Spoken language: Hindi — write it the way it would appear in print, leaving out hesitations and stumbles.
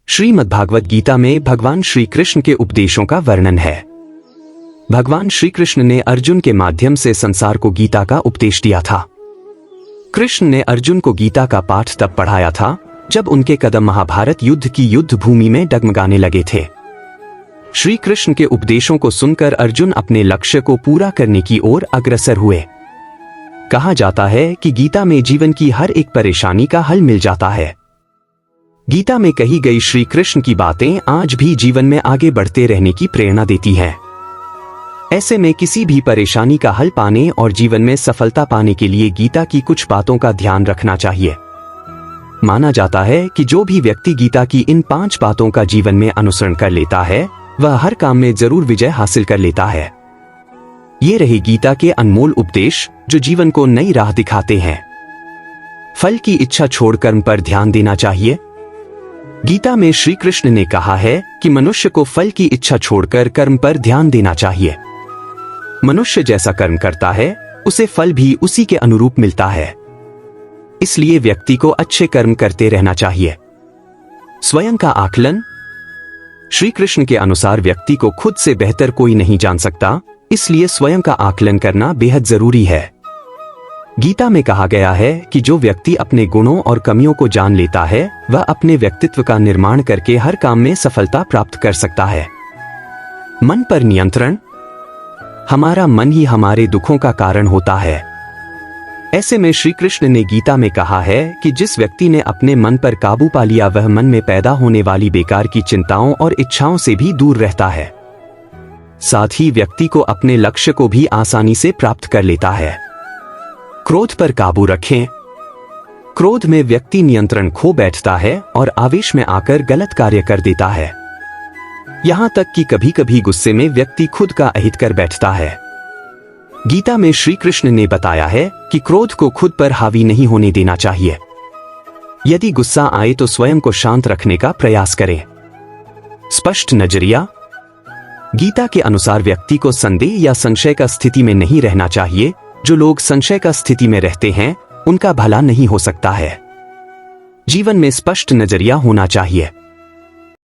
श्रीमद्भागवत गीता में भगवान श्री कृष्ण के उपदेशों का वर्णन है। भगवान श्री कृष्ण ने अर्जुन के माध्यम से संसार को गीता का उपदेश दिया था। कृष्ण ने अर्जुन को गीता का पाठ तब पढ़ाया था जब उनके कदम महाभारत युद्ध की युद्ध भूमि में डगमगाने लगे थे। श्री कृष्ण के उपदेशों को सुनकर अर्जुन अपने लक्ष्य को पूरा करने की ओर अग्रसर हुए। कहा जाता है कि गीता में जीवन की हर एक परेशानी का हल मिल जाता है। गीता में कही गई श्री कृष्ण की बातें आज भी जीवन में आगे बढ़ते रहने की प्रेरणा देती हैं। ऐसे में किसी भी परेशानी का हल पाने और जीवन में सफलता पाने के लिए गीता की कुछ बातों का ध्यान रखना चाहिए। माना जाता है कि जो भी व्यक्ति गीता की इन 5 बातों का जीवन में अनुसरण कर लेता है वह हर काम में जरूर विजय हासिल कर लेता है। ये रहे गीता के अनमोल उपदेश जो जीवन को नई राह दिखाते हैं। फल की इच्छा छोड़ कर्म पर ध्यान देना चाहिए। गीता में श्री कृष्ण ने कहा है कि मनुष्य को फल की इच्छा छोड़कर कर्म पर ध्यान देना चाहिए। मनुष्य जैसा कर्म करता है उसे फल भी उसी के अनुरूप मिलता है। इसलिए व्यक्ति को अच्छे कर्म करते रहना चाहिए। स्वयं का आकलन। श्री कृष्ण के अनुसार व्यक्ति को खुद से बेहतर कोई नहीं जान सकता, इसलिए स्वयं का आकलन करना बेहद जरूरी है। गीता में कहा गया है कि जो व्यक्ति अपने गुणों और कमियों को जान लेता है वह अपने व्यक्तित्व का निर्माण करके हर काम में सफलता प्राप्त कर सकता है। मन पर नियंत्रण। हमारा मन ही हमारे दुखों का कारण होता है। ऐसे में श्री कृष्ण ने गीता में कहा है कि जिस व्यक्ति ने अपने मन पर काबू पा लिया वह मन में पैदा होने वाली बेकार की चिंताओं और इच्छाओं से भी दूर रहता है। साथ ही व्यक्ति को अपने लक्ष्य को भी आसानी से प्राप्त कर लेता है। क्रोध पर काबू रखें। क्रोध में व्यक्ति नियंत्रण खो बैठता है और आवेश में आकर गलत कार्य कर देता है। यहां तक कि कभी कभी गुस्से में व्यक्ति खुद का अहित कर बैठता है। गीता में श्री कृष्ण ने बताया है कि क्रोध को खुद पर हावी नहीं होने देना चाहिए। यदि गुस्सा आए तो स्वयं को शांत रखने का प्रयास करें। स्पष्ट नजरिया। गीता के अनुसार व्यक्ति को संदेह या संशय का स्थिति में नहीं रहना चाहिए। जो लोग संशय का स्थिति में रहते हैं उनका भला नहीं हो सकता है। जीवन में स्पष्ट नजरिया होना चाहिए।